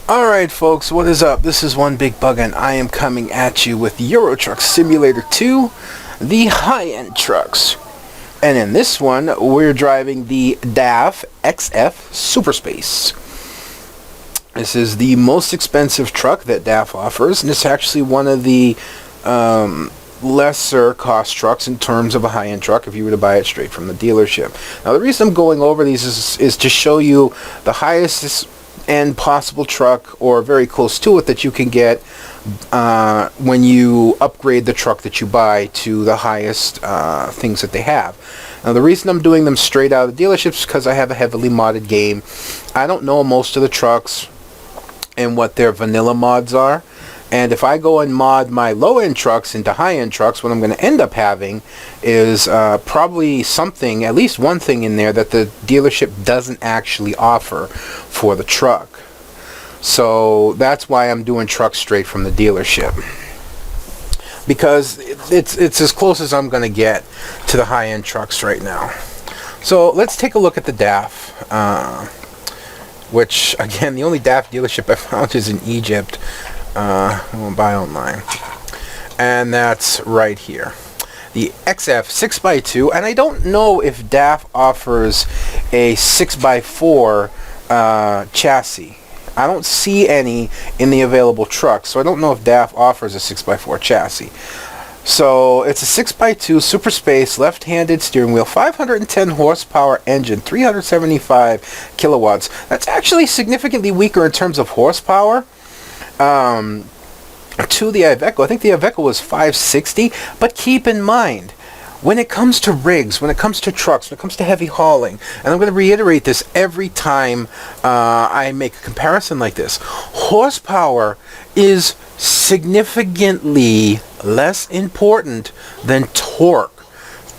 Alright folks, what is up? This is One Big Bug and I am coming at you with Euro Truck Simulator 2, the high-end trucks. And in this one, we're driving the DAF XF Superspace. This is the most expensive truck that DAF offers, and it's actually one of the lesser cost trucks in terms of a high-end truck if you were to buy it straight from the dealership. Now the reason I'm going over these is to show you the highest and possible truck or very close to it that you can get when you upgrade the truck that you buy to the highest things that they have. Now the reason I'm doing them straight out of the dealerships is because I have a heavily modded game. I don't know most of the trucks and what their vanilla mods are, and if I go and mod my low-end trucks into high-end trucks, what I'm going to end up having is probably something, at least one thing in there that the dealership doesn't actually offer for the truck. So that's why I'm doing trucks straight from the dealership, because it's as close as I'm going to get to the high-end trucks right now. So let's take a look at the DAF, which again, the only DAF dealership I found is in Egypt. We'll buy online, and that's right here, the XF 6x2. And I don't know if DAF offers a 6x4 chassis. I don't see any in the available trucks, so I don't know if DAF offers a 6x4 chassis. So it's a 6x2 Superspace left-handed steering wheel, 510 horsepower engine, 375 kilowatts. That's actually significantly weaker in terms of horsepower to the Iveco. I think the Iveco was 560, but keep in mind, when it comes to rigs, when it comes to trucks, when it comes to heavy hauling, and I'm going to reiterate this every time I make a comparison like this, horsepower is significantly less important than torque.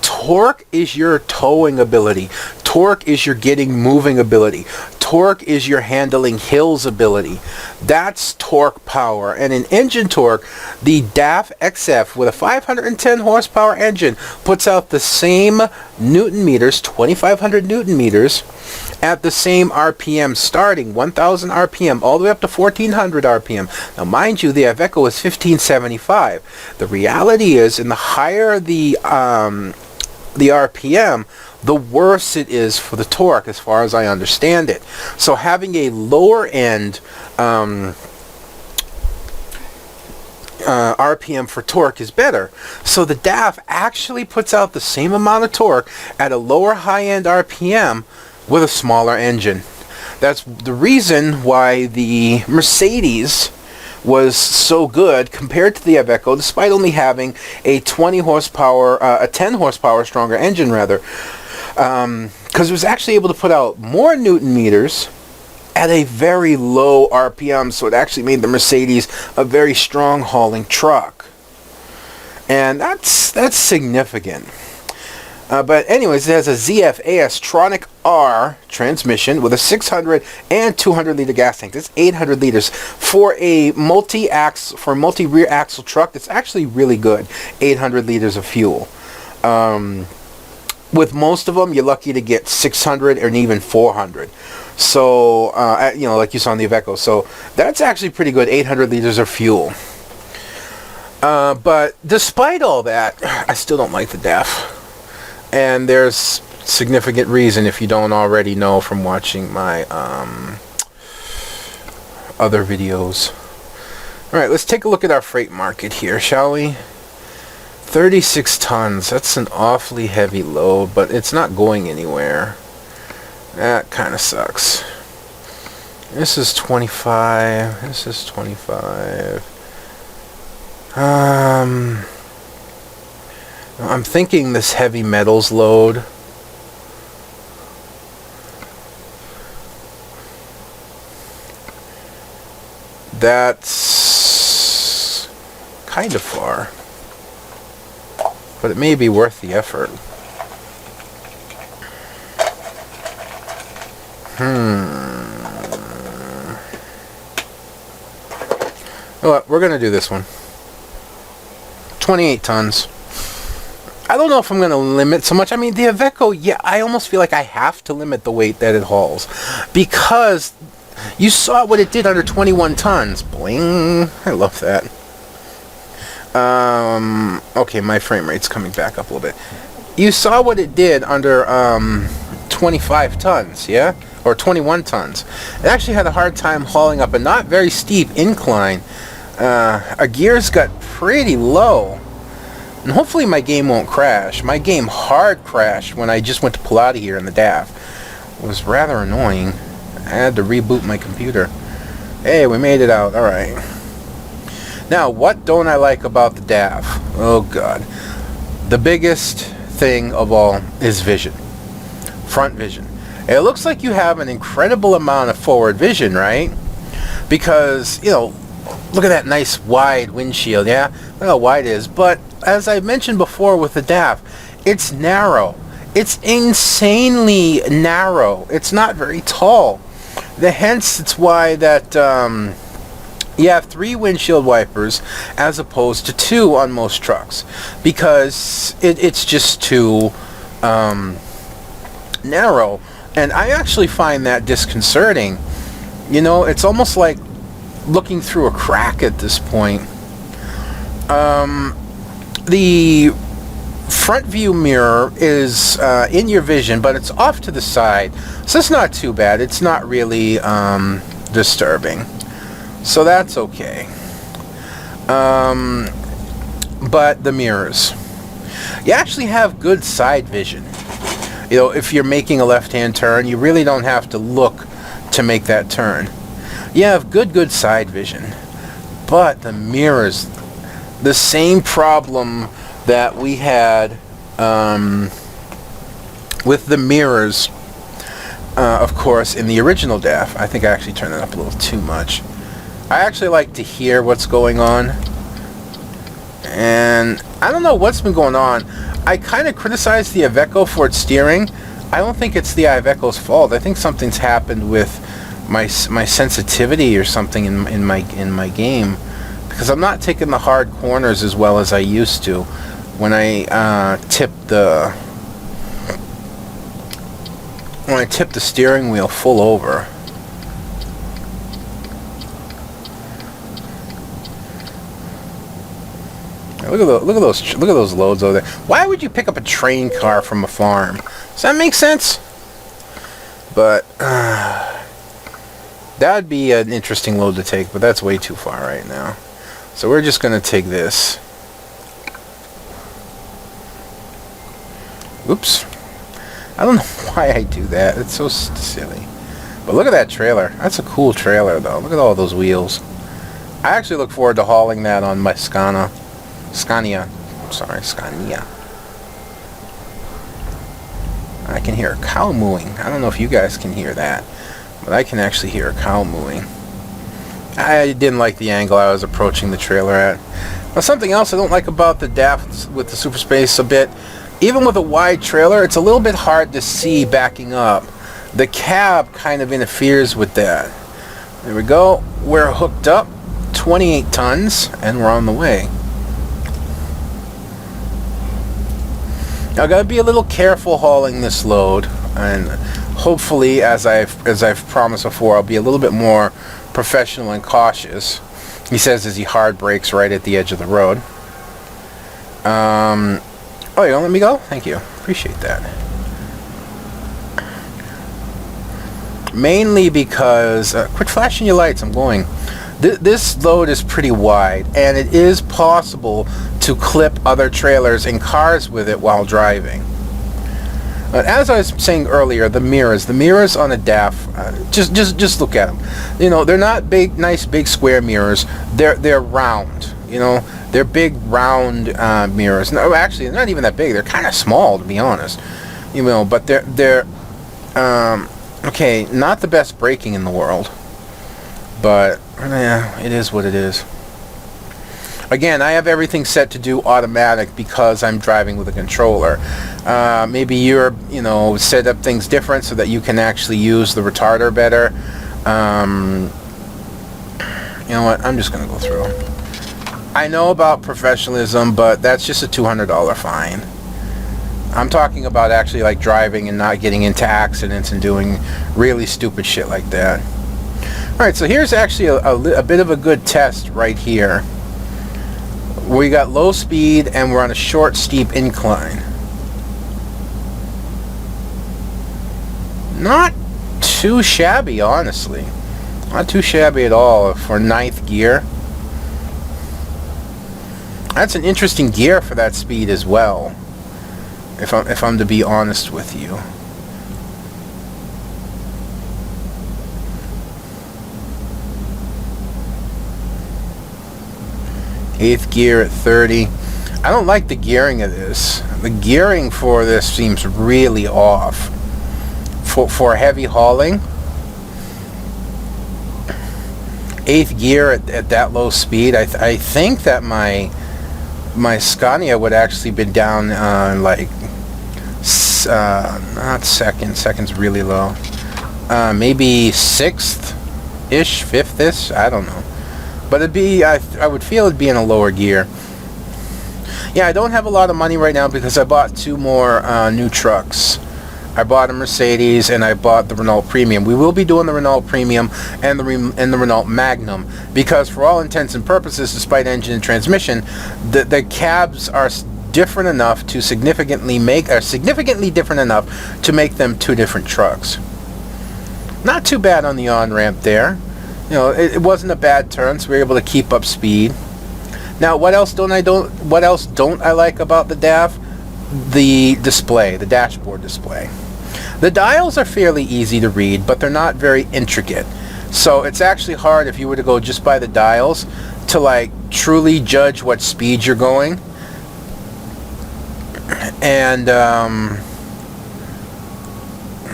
Torque is your towing ability. Torque is your moving ability. Torque is your handling hills ability. That's torque power. And in engine torque, the DAF XF with a 510 horsepower engine puts out the same Newton meters, 2,500 Newton meters, at the same RPM, starting 1,000 RPM all the way up to 1,400 RPM. Now mind you, the Iveco is 1,575. The reality is, in the higher the RPM, the worse it is for the torque, as far as I understand it. So having a lower end RPM for torque is better. So the DAF actually puts out the same amount of torque at a lower high-end RPM with a smaller engine. That's the reason why the Mercedes was so good compared to the Iveco, despite only having a 10 horsepower stronger engine rather, because it was actually able to put out more Newton meters at a very low RPM, so it actually made the Mercedes a very strong hauling truck, and that's significant. But anyways, it has a ZF-AS Tronic R transmission with a 600 and 200 liter gas tank. That's 800 liters for a multi-rear axle truck. That's actually really good. 800 liters of fuel. With most of them, you're lucky to get 600 and even 400. So, like you saw in the Iveco. So that's actually pretty good. 800 liters of fuel. But despite all that, I still don't like the DAF. And there's significant reason if you don't already know from watching my other videos. Alright, let's take a look at our freight market here, shall we? 36 tons. That's an awfully heavy load, but it's not going anywhere. That kind of sucks. This is 25. This is 25. I'm thinking this heavy metals load that's kind of far, but it may be worth the effort. Well, we're gonna do this one. 28 tons. I don't know if I'm going to limit so much. I mean, the Iveco, yeah, I almost feel like I have to limit the weight that it hauls, because You saw what it did under 21 tons. Bling. I love that. Okay, my frame rate's coming back up a little bit. You saw what it did under 25 tons, yeah? Or 21 tons. It actually had a hard time hauling up a not very steep incline. Our gears got pretty low. And hopefully my game won't crash. My game hard crashed when I just went to pull out of here in the DAF. It was rather annoying. I had to reboot my computer. Hey, we made it out. Alright. Now, what don't I like about the DAF? Oh, God. The biggest thing of all is vision. Front vision. It looks like you have an incredible amount of forward vision, right? Because, you know, look at that nice wide windshield, yeah? Look how wide it is. But, as I mentioned before with the DAF, it's narrow. It's insanely narrow. It's not very tall. Hence, it's why that you have 3 windshield wipers as opposed to 2 on most trucks, because it's just too narrow. And I actually find that disconcerting. You know, it's almost like looking through a crack at this point. The front view mirror is in your vision, but it's off to the side, so it's not too bad. It's not really disturbing, so that's okay. But the mirrors, you actually have good side vision. You know, if you're making a left-hand turn, you really don't have to look to make that turn. You have good side vision. But the mirrors, the same problem that we had with the mirrors, of course, in the original DAF. I think I actually turned it up a little too much. I actually like to hear what's going on. And I don't know what's been going on. I kind of criticized the Iveco for its steering. I don't think it's the Iveco's fault. I think something's happened with my sensitivity or something in my game, because I'm not taking the hard corners as well as I used to when I tip the steering wheel full over. Look at those loads over there. Why would you pick up a train car from a farm? Does that make sense? But that'd be an interesting load to take, but that's way too far right now. So we're just gonna take this. Oops. I don't know why I do that. It's so silly. But look at that trailer. That's a cool trailer, though. Look at all those wheels. I actually look forward to hauling that on my Scania. I can hear a cow mooing. I don't know if you guys can hear that, but I can actually hear a cow mooing. I didn't like the angle I was approaching the trailer at. Now, something else I don't like about the DAF with the Super Space a bit, even with a wide trailer, it's a little bit hard to see backing up. The cab kind of interferes with that. There we go. We're hooked up. 28 tons, and we're on the way. Now, I gotta be a little careful hauling this load, and hopefully, as I've promised before, I'll be a little bit more professional and cautious. He says as he hard brakes right at the edge of the road. Oh, you gonna let me go? Thank you. Appreciate that. Mainly because quit flashing your lights. I'm going. This load is pretty wide, and it is possible to clip other trailers and cars with it while driving. As I was saying earlier, the mirrors on a DAF, just look at them. You know, they're not big, nice, big square mirrors. They're round. You know, they're big, round mirrors. No, actually, they're not even that big. They're kind of small, to be honest. You know, but they're okay. Not the best braking in the world, but yeah, it is what it is. Again, I have everything set to do automatic because I'm driving with a controller. Maybe you're, set up things different so that you can actually use the retarder better. You know what? I'm just going to go through. I know about professionalism, but that's just a $200 fine. I'm talking about actually like driving and not getting into accidents and doing really stupid shit like that. Alright, so here's actually a bit of a good test right here. We got low speed and we're on a short, steep incline. Not too shabby, honestly. Not too shabby at all for ninth gear. That's an interesting gear for that speed as well, if I'm to be honest with you. Eighth gear at 30. I don't like the gearing of this. The gearing for this seems really off. For heavy hauling, eighth gear at that low speed, I think that my Scania would actually be down like not second's really low, maybe sixth-ish, fifth-ish, I don't know, but it'd be, I would feel it'd be in a lower gear. Yeah, I don't have a lot of money right now because I bought two more new trucks. I bought a Mercedes and I bought the Renault Premium. We will be doing the Renault Premium and the Renault Magnum because, for all intents and purposes, despite engine and transmission, the cabs are different enough to significantly different enough to make them two different trucks. Not too bad on the on-ramp there. You know, it wasn't a bad turn, so we were able to keep up speed. Now, what else don't I like about the DAF? The display, the dashboard display. The dials are fairly easy to read, but they're not very intricate. So it's actually hard, if you were to go just by the dials, to like truly judge what speed you're going. And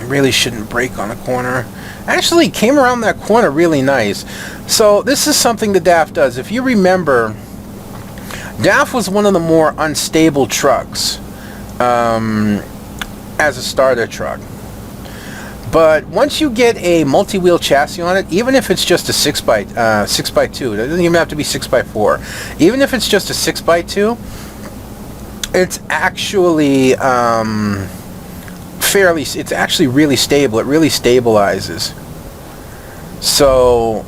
really shouldn't brake on a corner. Actually came around that corner really nice. So this is something the DAF does. If you remember, DAF was one of the more unstable trucks as a starter truck. But once you get a multi-wheel chassis on it, even if it's just a 6x2, it doesn't even have to be 6x4. Even if it's just a 6x2, it's actually it's actually really stable. It really stabilizes. So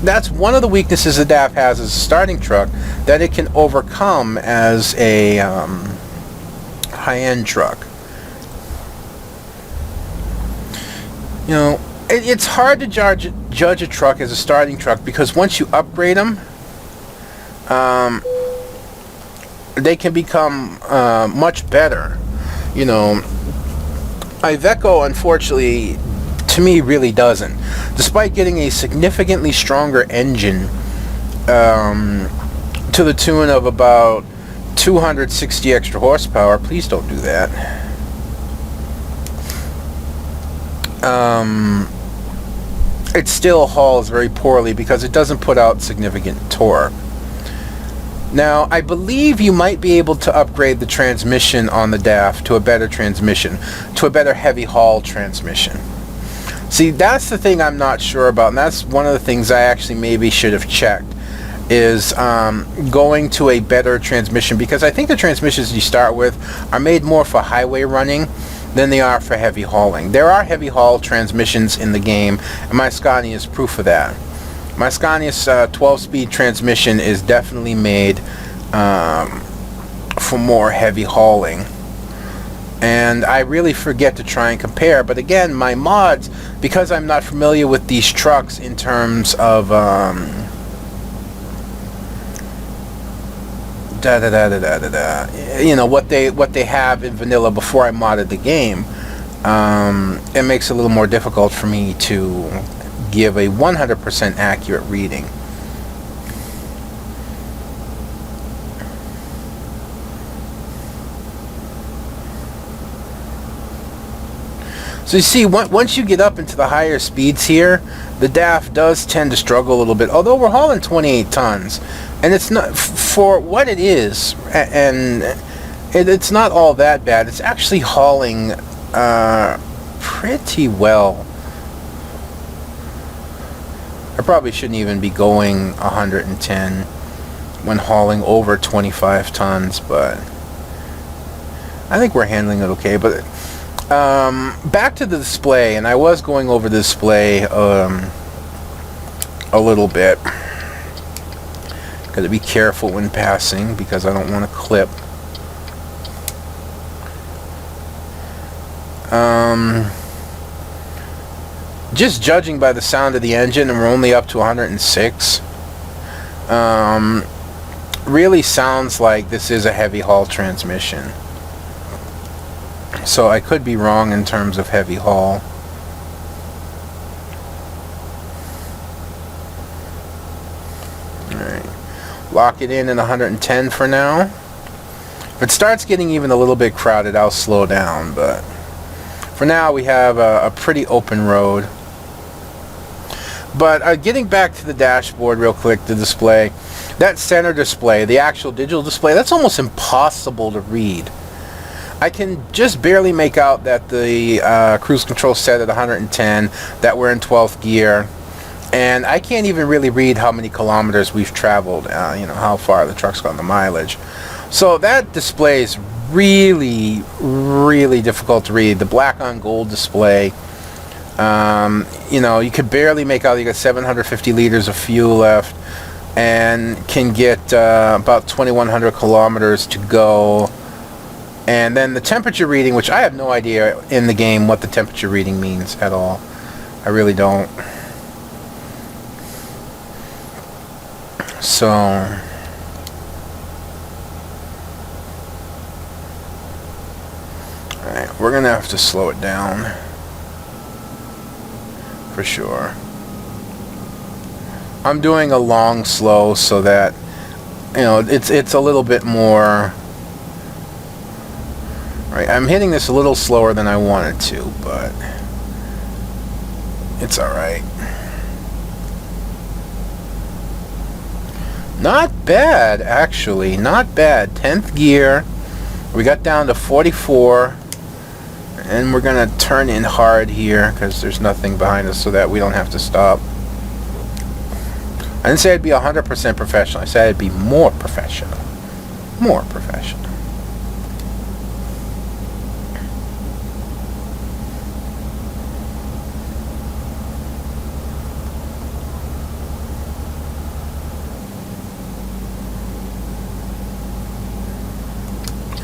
that's one of the weaknesses the DAF has as a starting truck that it can overcome as a high-end truck. You know, it's hard to judge a truck as a starting truck because once you upgrade them, they can become much better. You know, Iveco, unfortunately, to me, really doesn't. Despite getting a significantly stronger engine to the tune of about 260 extra horsepower, please don't do that. It still hauls very poorly because it doesn't put out significant torque. Now, I believe you might be able to upgrade the transmission on the DAF to a better transmission, to a better heavy haul transmission. See, that's the thing I'm not sure about, and that's one of the things I actually maybe should have checked, is going to a better transmission, because I think the transmissions you start with are made more for highway running than they are for heavy hauling. There are heavy haul transmissions in the game, and my Scania is proof of that. My Scania's 12-speed transmission is definitely made for more heavy hauling. And I really forget to try and compare, but again, my mods, because I'm not familiar with these trucks in terms of you know, what they have in vanilla before I modded the game, it makes it a little more difficult for me to give a 100% accurate reading. So you see, once you get up into the higher speeds here, the DAF does tend to struggle a little bit, although we're hauling 28 tons. And it's not, for what it is, and it's not all that bad. It's actually hauling pretty well. I probably shouldn't even be going 110 when hauling over 25 tons, but I think we're handling it okay. But back to the display, and I was going over the display a little bit. Got to be careful when passing because I don't want to clip. Just judging by the sound of the engine, and we're only up to 106, really sounds like this is a heavy haul transmission. So I could be wrong in terms of heavy haul. Alright, lock it in 110 for now. If it starts getting even a little bit crowded, I'll slow down, but for now we have a pretty open road. But getting back to the dashboard real quick, the display, that center display, the actual digital display, that's almost impossible to read. I can just barely make out that the cruise control set at 110, that we're in 12th gear, and I can't even really read how many kilometers we've traveled, you know, how far the truck's gone, the mileage. So that display is really, really difficult to read. The black on gold display, you know, you could barely make out. You got 750 liters of fuel left and can get about 2,100 kilometers to go. And then the temperature reading, which I have no idea in the game what the temperature reading means at all. I really don't. So alright, we're gonna have to slow it down for sure. I'm doing a long slow so that, you know, it's a little bit more. Right, I'm hitting this a little slower than I wanted to, but it's alright. Not bad, actually. Not bad. 10th gear. We got down to 44. And we're going to turn in hard here because there's nothing behind us so that we don't have to stop. I didn't say I'd be 100% professional. I said I'd be more professional. More professional.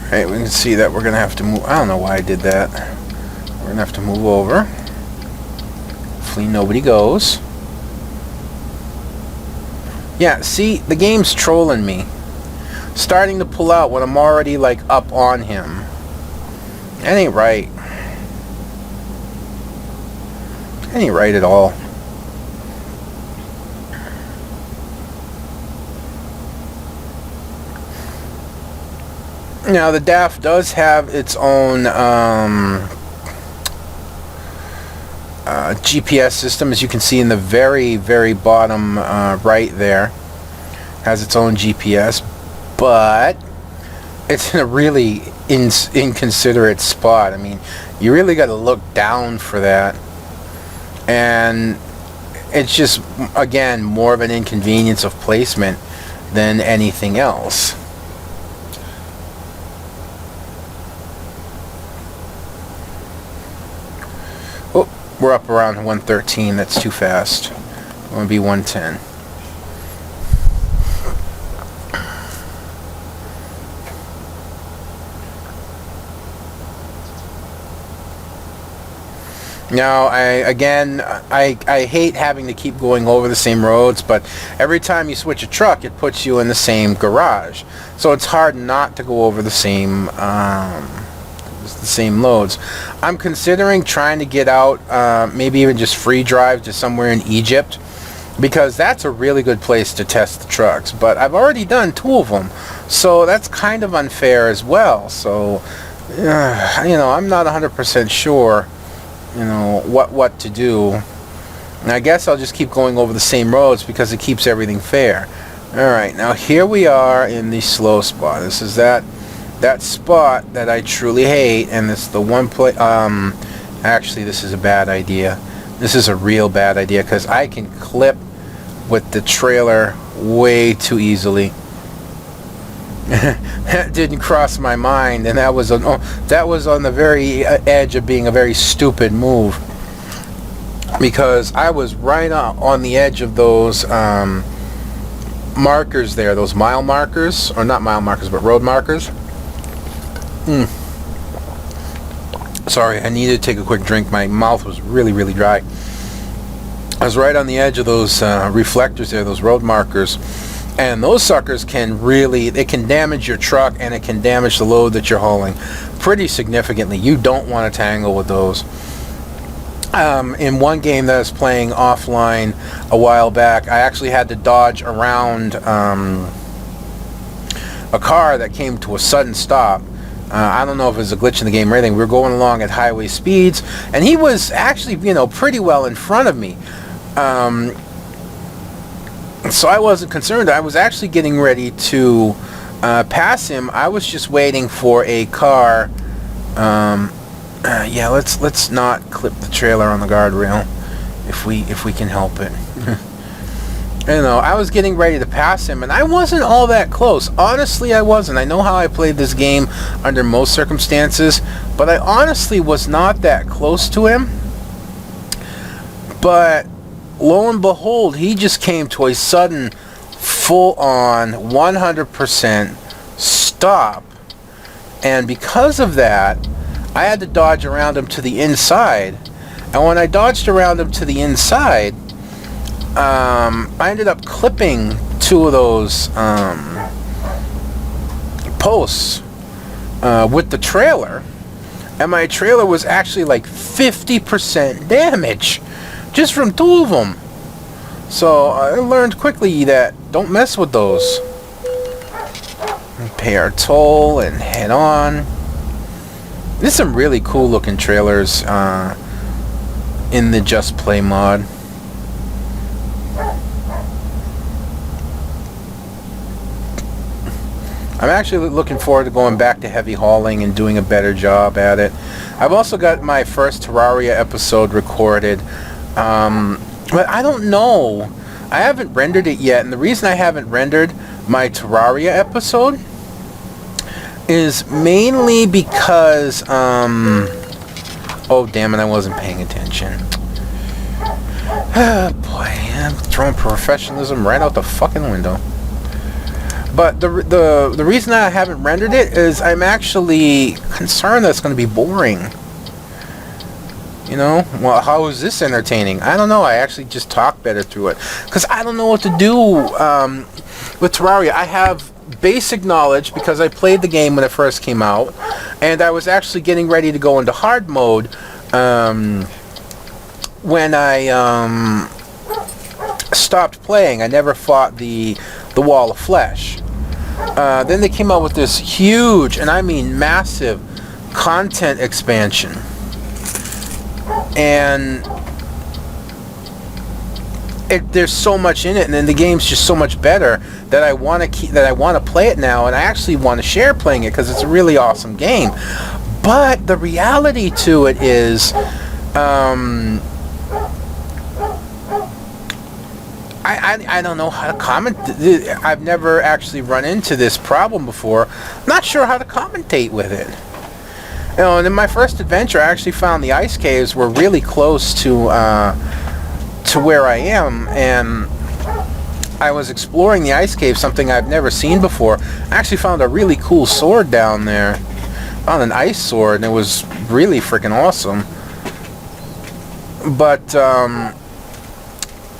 Alright, we can see that we're going to have to move. I don't know why I did that. We're going to have to move over. Hopefully nobody goes. Yeah, see, the game's trolling me. Starting to pull out when I'm already, like, up on him. That ain't right. That ain't right at all. Now, the DAF does have its own GPS system, as you can see in the very, very bottom right there. Has its own GPS, but it's in a really inconsiderate spot. I mean, you really got to look down for that. And it's just, again, more of an inconvenience of placement than anything else. We're up around 113. That's too fast. I want to be 110. Now, I hate having to keep going over the same roads, but every time you switch a truck, it puts you in the same garage. So it's hard not to go over the same loads. I'm considering trying to get out, maybe even just free drive to somewhere in Egypt, because that's a really good place to test the trucks. But I've already done 2 of them, so that's kind of unfair as well. So, you know, I'm not 100% sure, you know, what to do. And I guess I'll just keep going over the same roads because it keeps everything fair. Alright, now here we are in the slow spot. This is that spot that I truly hate, and it's the one place. Actually, this is a bad idea. This is a real bad idea because I can clip with the trailer way too easily. That didn't cross my mind, and that was on the very edge of being a very stupid move. because I was right on the edge of those markers there, those mile markers, or not mile markers, but road markers. Sorry, I needed to take a quick drink. My mouth was really, really dry. I was right on the edge of those reflectors there, those road markers. And those suckers can really, it can damage your truck, and it can damage the load that you're hauling pretty significantly. You don't want to tangle with those. In one game that I was playing offline a while back, I actually had to dodge around a car that came to a sudden stop. I don't know if it was a glitch in the game or anything. We were going along at highway speeds, and he was actually, pretty well in front of me. So I wasn't concerned. I was actually getting ready to pass him. I was just waiting for a car. Yeah, let's not clip the trailer on the guardrail if we can help it. I was getting ready to pass him, and I wasn't all that close. Honestly, I wasn't. I know how I played this game under most circumstances, but I honestly was not that close to him. But lo and behold, he just came to a sudden, full-on, 100% stop. And because of that, I had to dodge around him to the inside. And when I dodged around him to the inside, I ended up clipping two of those posts with the trailer. And my trailer was actually like 50% damage just from two of them. So I learned quickly that don't mess with those. Pay our toll and head on. There's some really cool looking trailers in the Just Play mod. I'm actually looking forward to going back to heavy hauling and doing a better job at it. I've also got my first Terraria episode recorded. But I don't know. I haven't rendered it yet, and the reason I haven't rendered my Terraria episode is mainly because, oh damn it, I wasn't paying attention. Oh boy, I'm throwing professionalism right out the fucking window. But the reason I haven't rendered it is I'm actually concerned that it's going to be boring. Well, how is this entertaining? I don't know. I actually just talk better through it. Because I don't know what to do with Terraria. I have basic knowledge because I played the game when it first came out. And I was actually getting ready to go into hard mode when I stopped playing. I never fought the Wall of Flesh. Then they came out with this huge, and I mean massive, content expansion. And there's so much in it, and then the game's just so much better that I want to play it now, and I actually want to share playing it because it's a really awesome game. But the reality to it is, I don't know how to comment. I've never actually run into this problem before. I'm not sure how to commentate with it. And in my first adventure, I actually found the ice caves were really close to where I am, and I was exploring the ice cave, something I've never seen before. I actually found a really cool sword down there. Found an ice sword, and it was really freaking awesome. But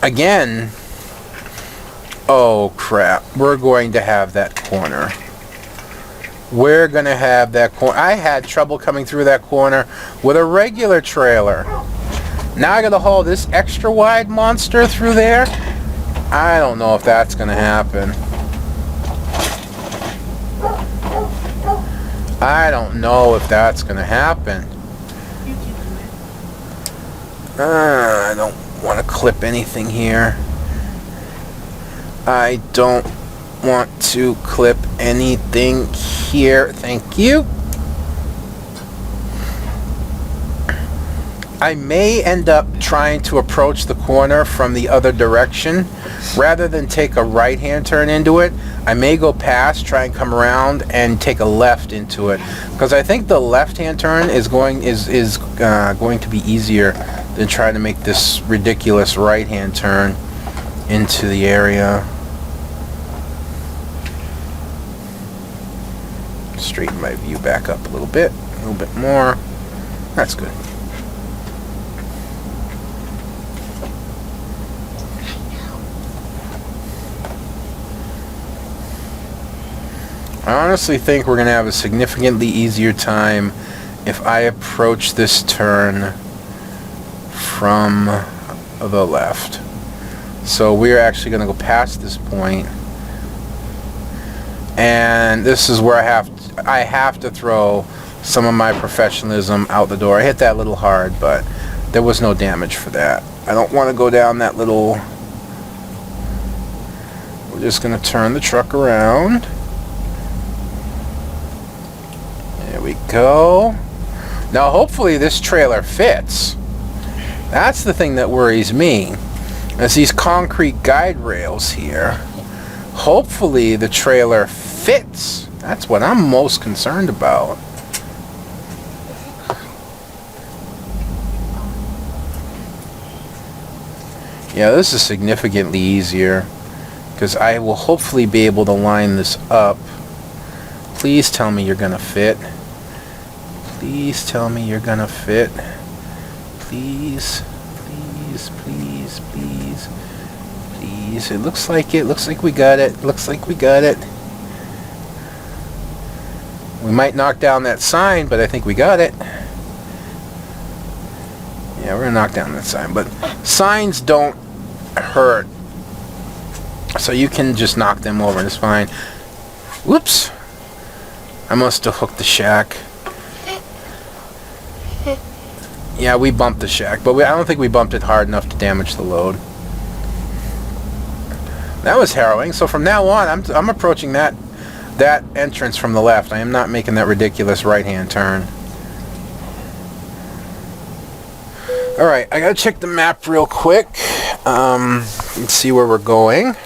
again, oh crap, we're going to have that corner. We're going to have that corner. I had trouble coming through that corner with a regular trailer. Now I got to haul this extra wide monster through there. I don't know if that's going to happen. I don't know if that's going to happen. I don't want to clip anything here. I don't want to clip anything here. Thank you. I may end up trying to approach the corner from the other direction. Rather than take a right-hand turn into it, I may go past, try and come around, and take a left into it. Because I think the left-hand turn is going to be easier than trying to make this ridiculous right-hand turn into the area. Straighten my view back up a little bit more. That's good. I honestly think we're going to have a significantly easier time if I approach this turn from the left. So we're actually going to go past this point, and this is where I have to throw some of my professionalism out the door. I hit that a little hard, but there was no damage for that. I don't want to go down that little... We're just going to turn the truck around. There we go. Now hopefully this trailer fits. That's the thing that worries me. As these concrete guide rails here. Hopefully the trailer fits. That's what I'm most concerned about. Yeah, this is significantly easier because I will hopefully be able to line this up. Please tell me you're gonna fit. Please tell me you're gonna fit. Please, please, please, please, please. It looks like it. Looks like we got it. Looks like we got it. We might knock down that sign, but I think we got it. Yeah, we're gonna knock down that sign, but signs don't hurt, so you can just knock them over and it's fine. Whoops. I must have hooked the shack. Yeah, we bumped the shack, but I don't think we bumped it hard enough to damage the load. That was harrowing. So from now on, I'm approaching that entrance from the left. I am not making that ridiculous right-hand turn. All right, I gotta check the map real quick. Let's see where we're going.